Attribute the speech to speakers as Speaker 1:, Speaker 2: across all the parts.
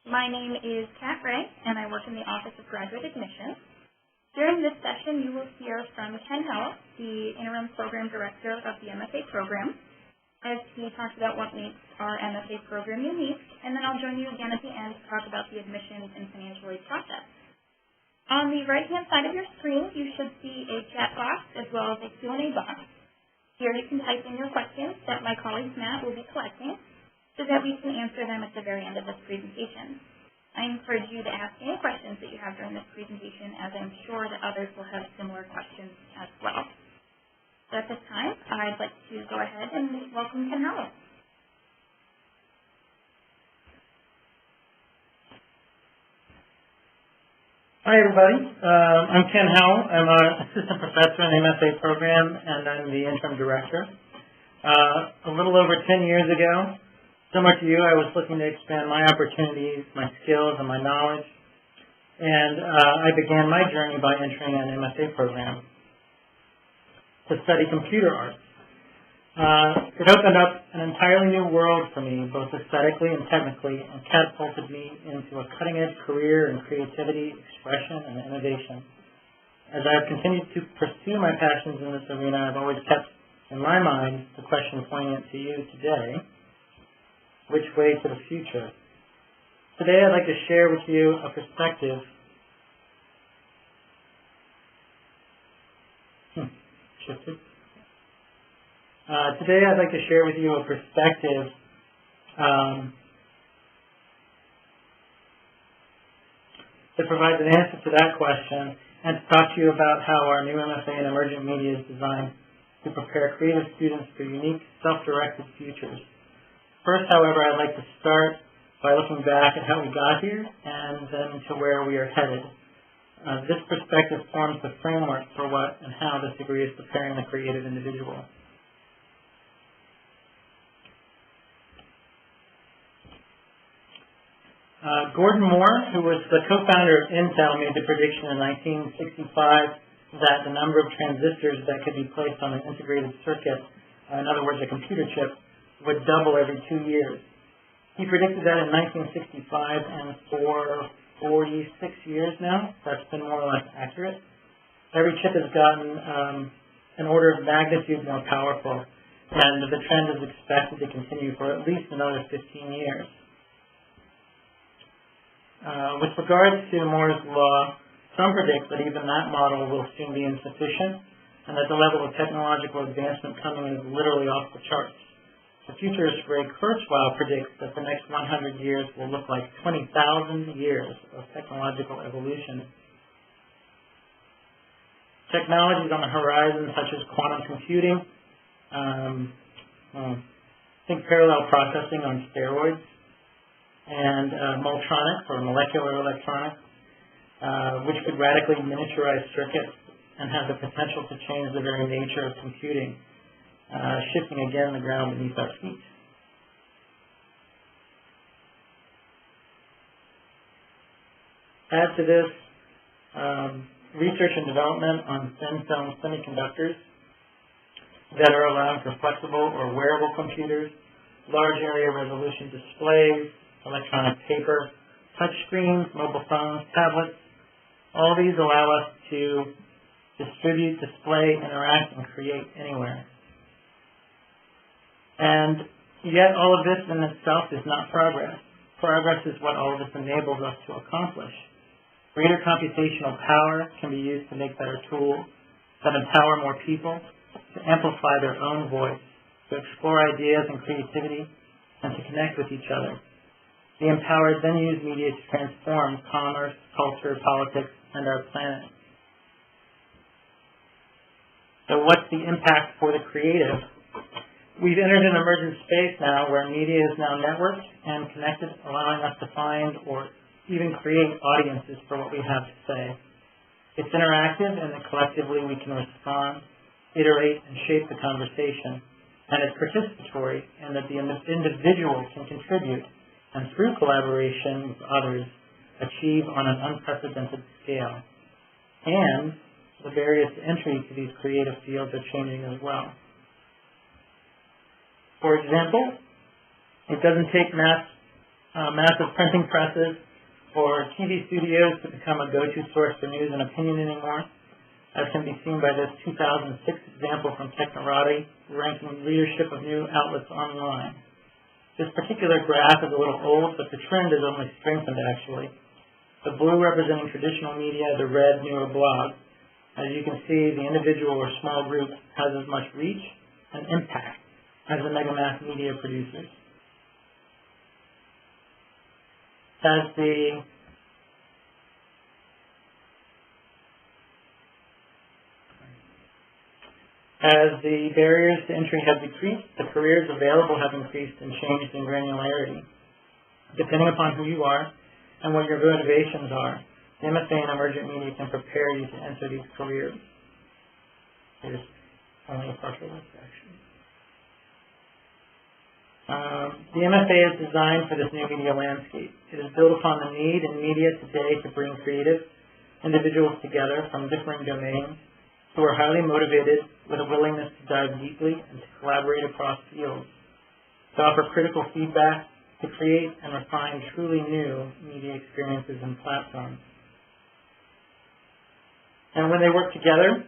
Speaker 1: My name is Kat Ray, and I work in the Office of Graduate Admissions. During this session, you will hear from Ken Howell, the Interim Program Director of the MFA program, as he talks about what makes our MFA program unique, and then I'll join you again at the end to talk about the admissions and financial aid process. On the right-hand side of your screen, you should see a chat box as well as a Q&A box. Here you can type in your questions that my colleague Matt will be collecting so that we can answer them at the very end of this presentation. I encourage you to ask any questions that you have during this presentation, as I'm sure that others will have similar questions as well. So at this time, I'd like to go ahead and welcome Ken Howell.
Speaker 2: Hi, everybody. I'm Ken Howell. I'm an assistant professor in the MFA program, and I'm the interim director. A little over 10 years ago, similar to you, I was looking to expand my opportunities, my skills, and my knowledge. And I began my journey by entering an MFA program to study computer arts. It opened up an entirely new world for me, both aesthetically and technically, and catapulted me into a cutting-edge career in creativity, expression, and innovation. As I've continued to pursue my passions in this arena, I've always kept in my mind the question poignant to you today: which way to the future? Today I'd like to share with you a perspective. Today I'd like to share with you a perspective that provides an answer to that question, and to talk to you about how our new MFA in Emergent Media is designed to prepare creative students for unique, self-directed futures. First, however, I'd like to start by looking back at how we got here and then to where we are headed. This perspective forms the framework for what and how this degree is preparing the creative individual. Gordon Moore, who was the co-founder of Intel, made the prediction in 1965 that the number of transistors that could be placed on an integrated circuit, in other words, a computer chip, would double every 2 years. He predicted that in 1965, and for 46 years now, that's been more or less accurate. Every chip has gotten an order of magnitude more powerful, and the trend is expected to continue for at least another 15 years. With regards to Moore's law, some predict that even that model will soon be insufficient, and that the level of technological advancement coming is literally off the charts. The futurist Ray Kurzweil predicts that the next 100 years will look like 20,000 years of technological evolution. Technologies on the horizon, such as quantum computing, think parallel processing on steroids, and Multronics, or molecular electronics, which could radically miniaturize circuits and have the potential to change the very nature of computing, shifting again the ground beneath our feet. Add to this research and development on thin film semiconductors that are allowing for flexible or wearable computers, large area resolution displays, electronic paper, touch screens, mobile phones, tablets. All these allow us to distribute, display, interact, and create anywhere. And yet all of this in itself is not progress. Progress is what all of this enables us to accomplish. Greater computational power can be used to make better tools that empower more people to amplify their own voice, to explore ideas and creativity, and to connect with each other. The empowered then use media to transform commerce, culture, politics, and our planet. So what's the impact for the creative? We've entered an emergent space now where media is now networked and connected, allowing us to find or even create audiences for what we have to say. It's interactive, and that collectively we can respond, iterate, and shape the conversation. And it's participatory, in that the individual can contribute, and through collaboration with others, achieve on an unprecedented scale. And the barriers to entry to these creative fields are changing as well. For example, it doesn't take mass massive printing presses, or TV studios to become a go-to source for news and opinion anymore, as can be seen by this 2006 example from Technorati, ranking leadership of new outlets online. This particular graph is a little old, but the trend is only strengthened, actually. The blue representing traditional media, the red newer blogs. As you can see, the individual or small group has as much reach and impact as the mega-mass media producers. As the barriers to entry have decreased, the careers available have increased and changed in granularity. Depending upon who you are and what your motivations are, the MFA in Emergent Media can prepare you to enter these careers. Here's only a partial list, actually. The MFA is designed for this new media landscape. It is built upon the need in media today to bring creative individuals together from differing domains who are highly motivated with a willingness to dive deeply and to collaborate across fields, to offer critical feedback, to create and refine truly new media experiences and platforms. And when they work together,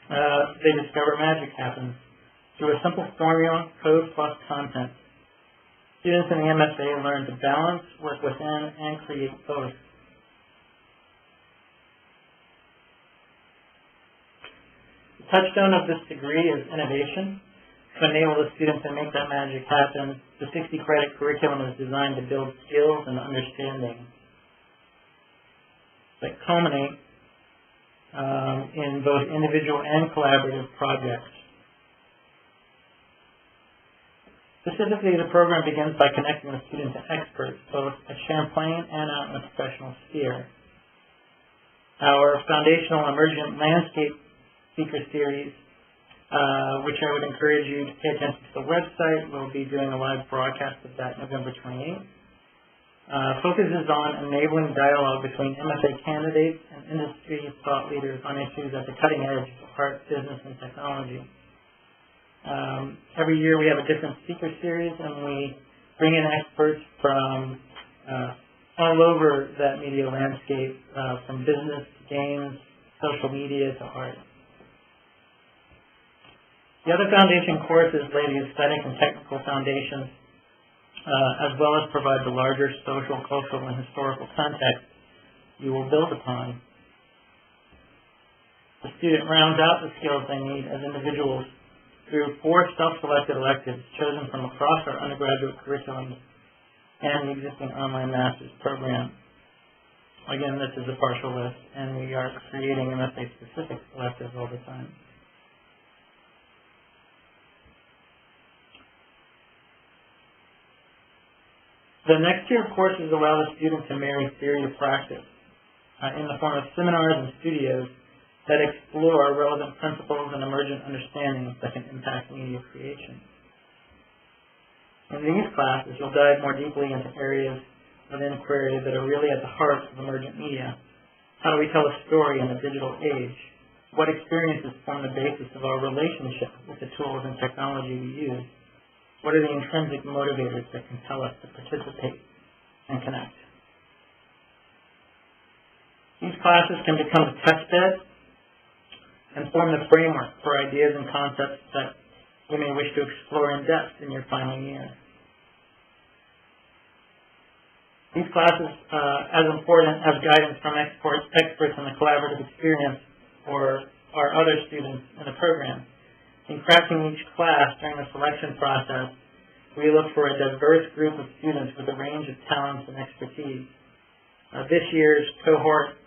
Speaker 2: they discover magic happens. Through a simple formula, code plus content, students in the MFA learn to balance, work within, and create both. The touchstone of this degree is innovation. To enable the students to make that magic happen, the 60-credit curriculum is designed to build skills and understanding that culminate in both individual and collaborative projects. Specifically, the program begins by connecting the student to experts, both at Champlain and out in the professional sphere. Our foundational Emergent Landscape speaker series, which I would encourage you to pay attention to the website. We'll be doing a live broadcast of that November 28th. Focuses on enabling dialogue between MFA candidates and industry thought leaders on issues at the cutting edge of art, business, and technology. Every year we have a different speaker series, and we bring in experts from all over that media landscape, from business to games, social media to art. The other foundation courses lay the aesthetic and technical foundations, as well as provide the larger social, cultural, and historical context you will build upon. The student rounds out the skills they need as individuals through 4 self-selected electives chosen from across our undergraduate curriculum and the existing online master's program. Again, this is a partial list, and we are creating MFA-specific electives all the time. The next tier of courses allow the student to marry theory to practice in the form of seminars and studios that explore relevant principles and emergent understandings that can impact media creation. In these classes, you'll dive more deeply into areas of inquiry that are really at the heart of emergent media. How do we tell a story in a digital age? What experiences form the basis of our relationship with the tools and technology we use? What are the intrinsic motivators that compel us to participate and connect? These classes can become a test bed and form the framework for ideas and concepts that you may wish to explore in depth in your final year. These classes, as important as guidance from experts in the collaborative experience or our other students in the program. In crafting each class during the selection process, we look for a diverse group of students with a range of talents and expertise. This year's cohort,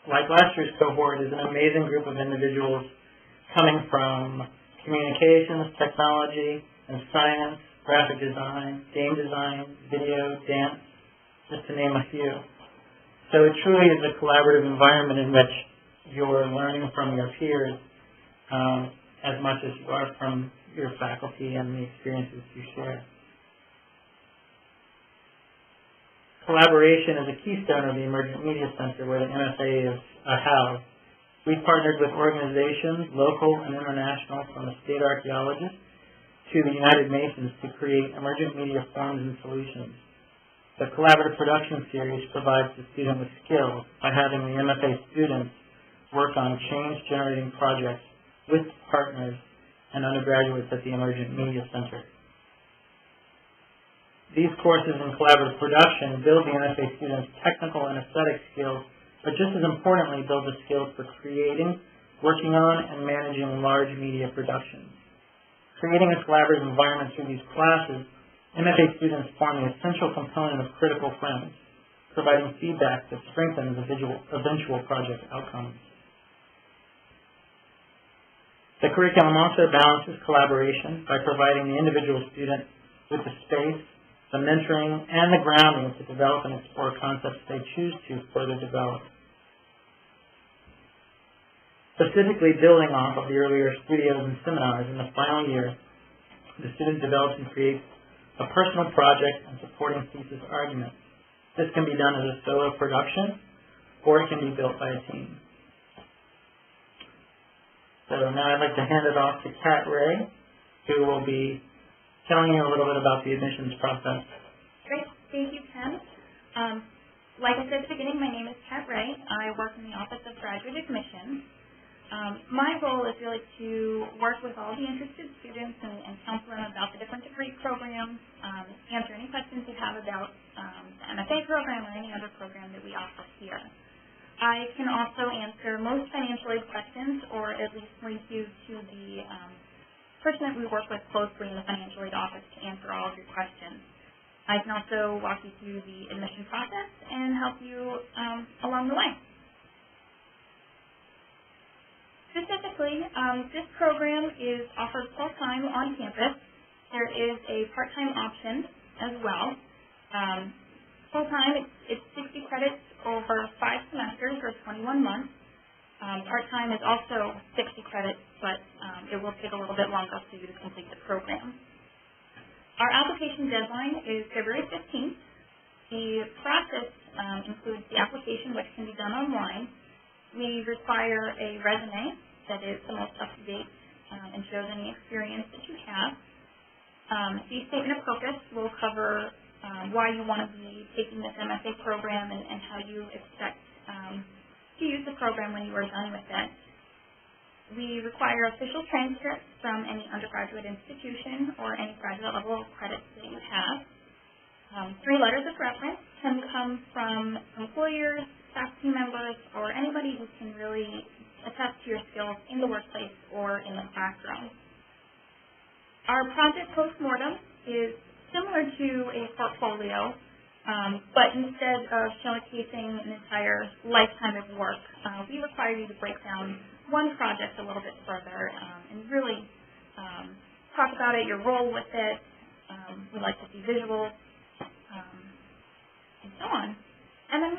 Speaker 2: like last year's cohort, is an amazing group of individuals coming from communications, technology, and science, graphic design, game design, video, dance, just to name a few. So it truly is a collaborative environment in which you're learning from your peers as much as you are from your faculty and the experiences you share. Collaboration is a keystone of the Emergent Media Center, where the MFA is housed. We've partnered with organizations, local and international, from the state archaeologists to the United Nations to create emergent media forms and solutions. The collaborative production series provides the student with skills by having the MFA students work on change-generating projects with partners and undergraduates at the Emergent Media Center. These courses in collaborative production build the MFA students' technical and aesthetic skills, but just as importantly, build the skills for creating, working on, and managing large media productions. Creating a collaborative environment through these classes, MFA students form the essential component of critical friends, providing feedback that strengthens eventual project outcomes. The curriculum also balances collaboration by providing the individual student with the space, the mentoring, and the grounding to develop and explore concepts they choose to further develop. Specifically building off of the earlier studios and seminars, in the final year, the student develops and creates a personal project and supporting thesis argument. This can be done as a solo production, or it can be built by a team. So now I'd like to hand it off to Kat Ray, who will be telling you a little bit about the admissions process.
Speaker 1: Great. Thank you, Ken. Like I said at the beginning, my name is Kat Ray. I work in the Office of Graduate Admissions. My role is really to work with all the interested students and counsel them about the different degree programs, answer any questions you have about the MFA program or any other program that we offer here. I can also answer most financial aid questions, or at least link you to the person that we work with closely in the financial aid office to answer all of your questions. I can also walk you through the admission process and help you along the way. Specifically, this program is offered full-time on campus. There is a part-time option as well. Full-time, it's 60 credits over 5 semesters or 21 months. Part-time is also 60 credits, but it will take a little bit longer for you to complete the program. Our application deadline is February 15th. The process includes the application, which can be done online. We require a resume that is the most up-to-date and shows any experience that you have. The statement of purpose will cover why you want to be taking this MFA program and how you expect to use the program when you are done with it. We require official transcripts from any undergraduate institution or any graduate level credits that you have. 3 letters of reference can come from employers, staff team members, or anybody who can really attest to your skills in the workplace or in the classroom. Our project postmortem is similar to a portfolio, but instead of showcasing an entire lifetime of work, we require you to break down one project a little bit further and really talk about it, your role with it. We like to see visuals and so on. And then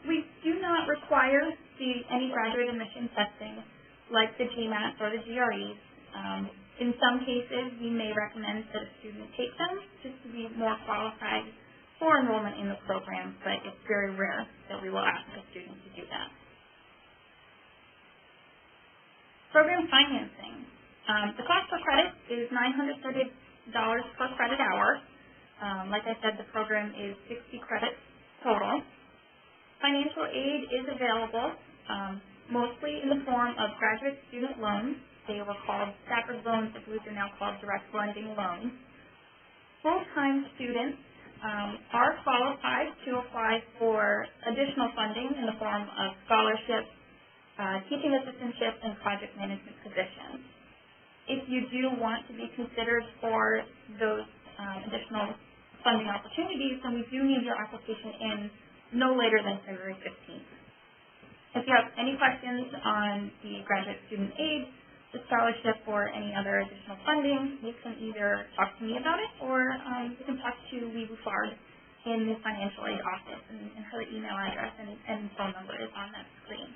Speaker 1: we do not require any graduate admission testing like the GMAT or the GREs. In some cases, we may recommend that a student take them just to be more qualified for enrollment in the program, but it's very rare that we will ask a student to do that. Program financing. The cost per credit is $930 per credit hour. Like I said, the program is 60 credits total. Financial aid is available, mostly in the form of graduate student loans. They were called staggered loans. I believe they're now called direct lending loans. Full-time students are qualified to apply for additional funding in the form of scholarships, teaching assistantships, and project management positions. If you do want to be considered for those additional funding opportunities, then we do need your application in no later than February 15th. If you have any questions on the graduate student aid, the scholarship, or any other additional funding, you can either talk to me about it or you can talk to Lee Bouffard in the financial aid office, and her email address and phone number is on that screen.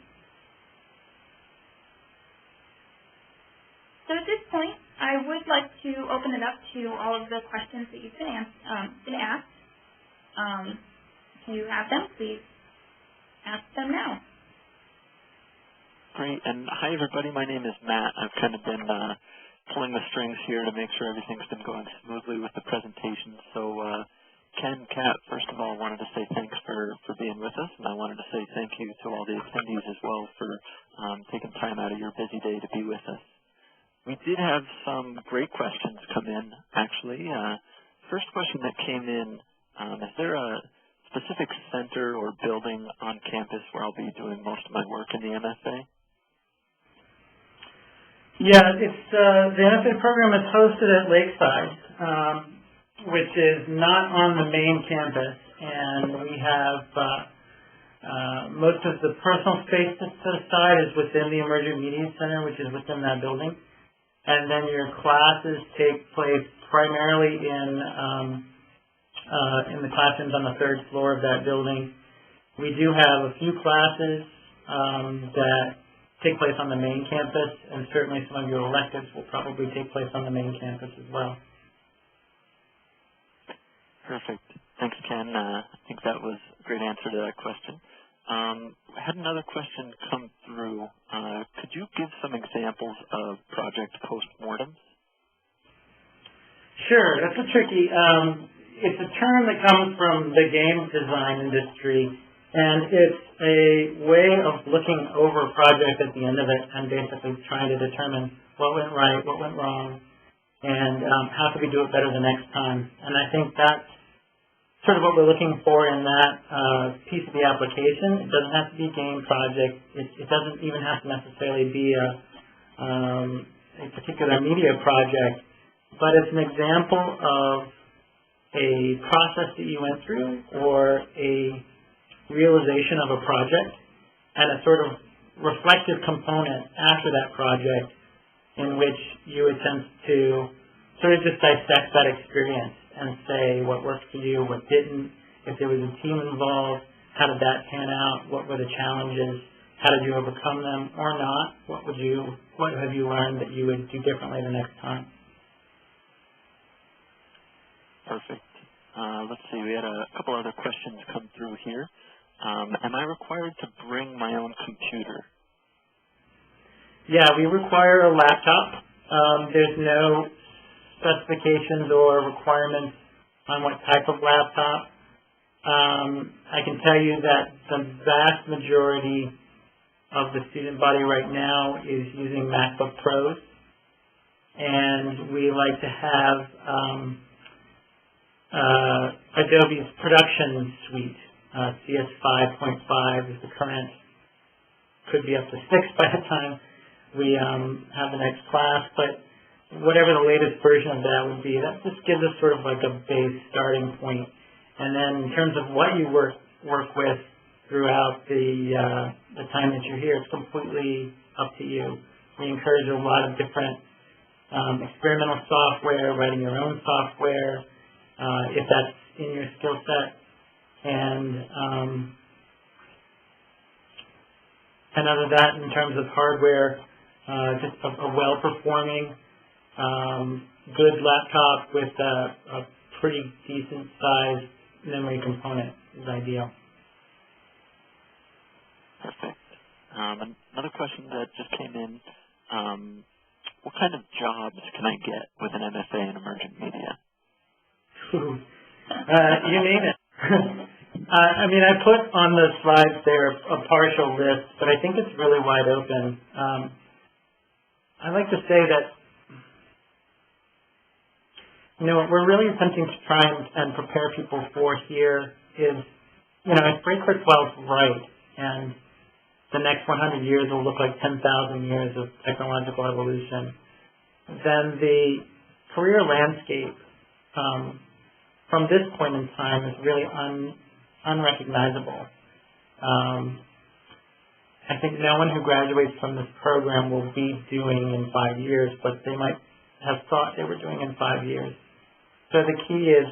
Speaker 1: So at this point, I would like to open it up to all of the questions that you've been asked. If you have them, please ask them now.
Speaker 3: Great, and hi everybody, my name is Matt. I've kind of been pulling the strings here to make sure everything's been going smoothly with the presentation. So Ken, Kat, first of all, wanted to say thanks for being with us, and I wanted to say thank you to all the attendees as well for taking time out of your busy day to be with us. We did have some great questions come in, actually. First question that came in, is there a specific center or building on campus where I'll be doing most of my work in the MFA?
Speaker 2: Yeah, it's the MFA program is hosted at Lakeside, which is not on the main campus, and we have most of the personal space set aside is within the Emergent Media Center, which is within that building, and then your classes take place primarily in the classrooms on the third floor of that building. We do have a few classes that take place on the main campus, and certainly some of your electives will probably take place on the main campus as well.
Speaker 3: Perfect. Thanks, Ken. I think that was a great answer to that question. I had another question come through. Could you give some examples of project postmortems?
Speaker 2: Sure. That's a tricky. It's a term that comes from the game design industry, and it's a way of looking over a project at the end of it and basically trying to determine what went right, what went wrong, and how can we do it better the next time. And I think that's sort of what we're looking for in that piece of the application. It doesn't have to be a game project. It doesn't even have to necessarily be a particular media project, but it's an example of a process that you went through or a realization of a project and a sort of reflective component after that project in which you attempt to sort of just dissect that experience and say what worked for you, what didn't, if there was a team involved, how did that pan out, what were the challenges, how did you overcome them or not, what have you learned that you would do differently the next time.
Speaker 3: Perfect. Let's see, we had a couple other questions come through here. Am I required to bring my own computer?
Speaker 2: Yeah, we require a laptop. There's no specifications or requirements on what type of laptop. I can tell you that the vast majority of the student body right now is using MacBook Pros, and we like to have Adobe's production suite. CS 5.5 is the current, could be up to 6 by the time we have the next class, but whatever the latest version of that would be, that just gives us sort of like a base starting point. And then in terms of what you work with throughout the time that you're here, it's completely up to you. We encourage a lot of different experimental software, writing your own software, if that's in your skill set. And other than that, in terms of hardware, just a well-performing, good laptop with a pretty decent sized memory component is ideal.
Speaker 3: Perfect. Another question that just came in, what kind of jobs can I get with an MFA in Emergent Media?
Speaker 2: You name it. I mean, I put on the slides there a partial list, but I think it's really wide open. I like to say that, what we're really attempting to try and prepare people for here is, if Break Kurzweil's right, and the next 100 years will look like 10,000 years of technological evolution, then the career landscape from this point in time is really unrecognizable. I think no one who graduates from this program will be doing in 5 years what they might have thought they were doing in 5 years. So the key is,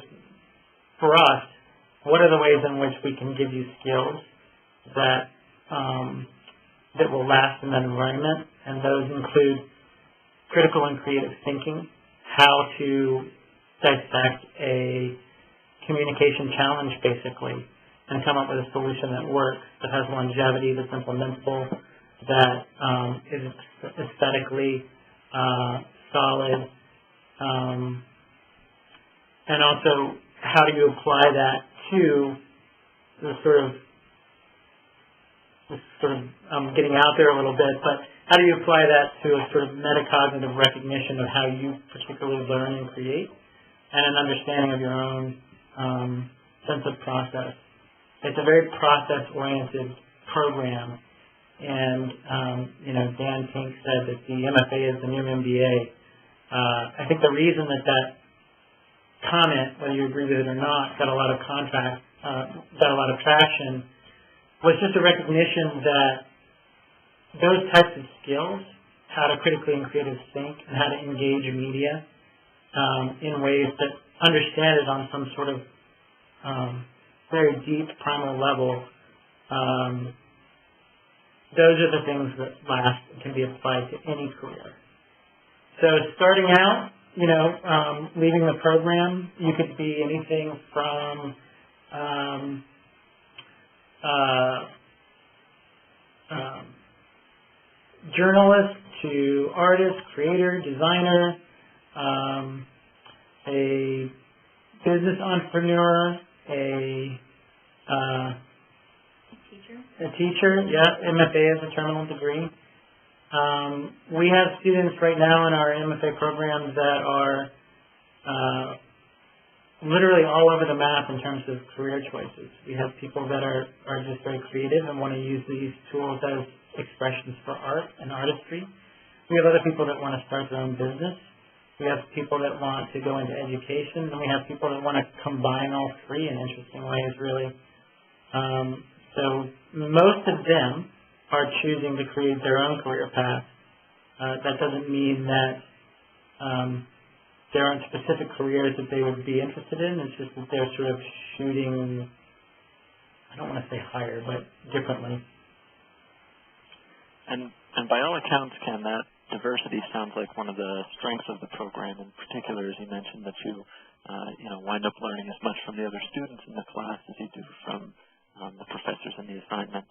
Speaker 2: for us, what are the ways in which we can give you skills that that will last in that environment? And those include critical and creative thinking, how to dissect a communication challenge, basically, and come up with a solution that works, that has longevity, that's implementable, that is aesthetically solid, and also how do you apply that to the I'm getting out there a little bit, but how do you apply that to a sort of metacognitive recognition of how you particularly learn and create, and an understanding of your own sense of process? It's a very process-oriented program, and Dan Pink said that the MFA is the new MBA. I think the reason that comment, whether you agree with it or not, got a lot of traction, was just a recognition that those types of skills, how to critically and creatively think and how to engage media in ways that understand it on some sort of very deep primal level, those are the things that last and can be applied to any career. So starting out, leaving the program, you could be anything from journalist to artist, creator, designer, a business entrepreneur, a teacher, yeah, MFA is a terminal degree. We have students right now in our MFA program that are literally all over the map in terms of career choices. We have people that are just very creative and want to use these tools as expressions for art and artistry. We have other people that want to start their own business. We have people that want to go into education, and we have people that want to combine all three in interesting ways, really. So most of them are choosing to create their own career path. That doesn't mean that there aren't specific careers that they would be interested in. It's just that they're sort of shooting, I don't want to say higher, but differently.
Speaker 3: And by all accounts, Ken, that diversity sounds like one of the strengths of the program. In particular, as you mentioned, that you wind up learning as much from the other students in the class as you do from the professors in the assignments.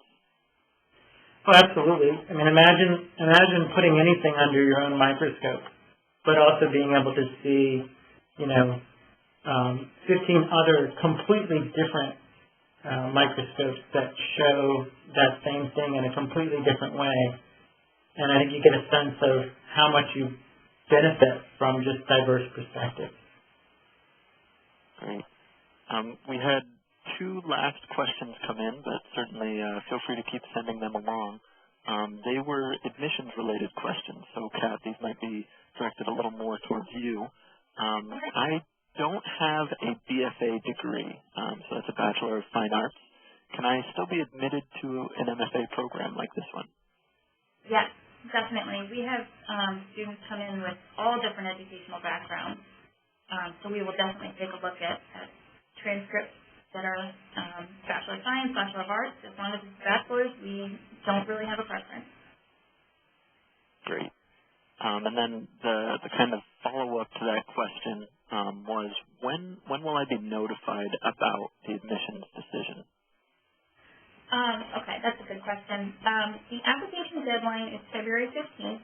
Speaker 2: Oh, absolutely. I mean, imagine putting anything under your own microscope, but also being able to see, 15 other completely different microscopes that show that same thing in a completely different way. And I think you get a sense of how much you benefit from just diverse perspectives.
Speaker 3: Great. We had two last questions come in, but certainly feel free to keep sending them along. They were admissions-related questions, so Kat, these might be directed a little more towards you. I don't have a BFA degree, so that's a Bachelor of Fine Arts. Can I still be admitted to an MFA program like this one?
Speaker 1: Yes, definitely. We have students come in with all different educational backgrounds, so we will definitely take a look at transcripts that are Bachelor of Science, Bachelor of Arts. As long as it's bachelor's, we don't really have a preference.
Speaker 3: Great. And then the kind of follow-up to that question was, when will I be notified about the admissions decision?
Speaker 1: Okay, that's a good question. The application deadline is February 15th.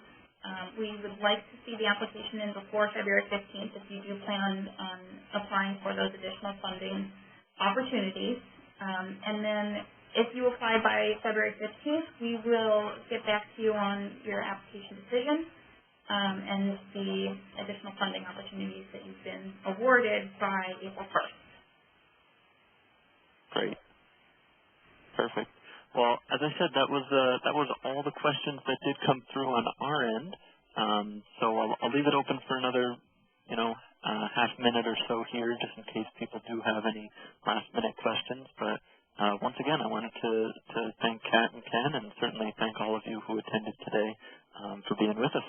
Speaker 1: We would like to see the application in before February 15th if you do plan on applying for those additional funding opportunities. And then if you apply by February 15th, we will get back to you on your application decision and the additional funding opportunities that you've been awarded by April 1st.
Speaker 3: Great. Perfect. Well, as I said, that was all the questions that did come through on our end. So I'll leave it open for another, half minute or so here, just in case people do have any last-minute questions. But once again, I wanted to thank Kat and Ken, and certainly thank all of you who attended today for being with us.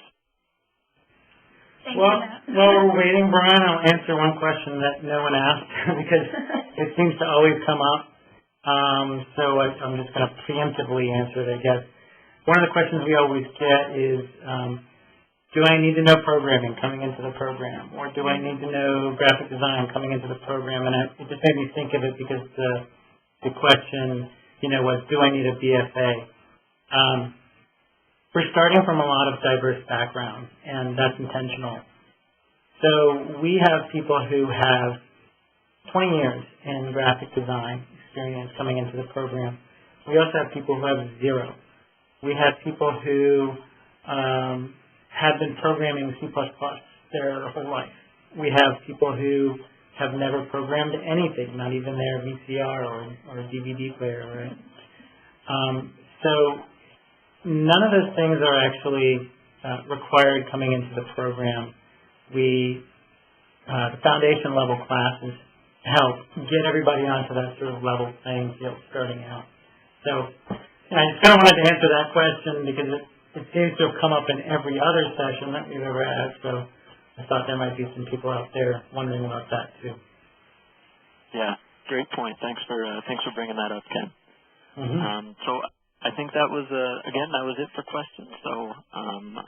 Speaker 1: Thank
Speaker 2: well,
Speaker 1: you,
Speaker 2: while we're waiting, Brian, I'll answer one question that no one asked because it seems to always come up. So I'm just going to preemptively answer it, I guess. One of the questions we always get is, do I need to know programming coming into the program? Or do I need to know graphic design coming into the program? And it just made me think of it because the question, was, do I need a BFA? we're starting from a lot of diverse backgrounds, and that's intentional. So we have people who have 20 years in graphic design experience coming into the program. We also have people who have 0. We have people who have been programming C++ their whole life. We have people who have never programmed anything, not even their VCR or DVD player, right? So none of those things are actually required coming into the program. The foundation level classes help get everybody onto that sort of level playing field starting out. So I just kind of wanted to answer that question because it seems to have come up in every other session that we've ever had. So I thought there might be some people out there wondering about that too.
Speaker 3: Yeah, great point. Thanks for bringing that up, Ken.
Speaker 2: Mm-hmm.
Speaker 3: So I think that was that was it for questions. So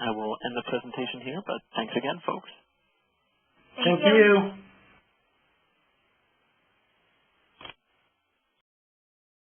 Speaker 3: I will end the presentation here. But thanks again, folks.
Speaker 1: Thank
Speaker 2: you.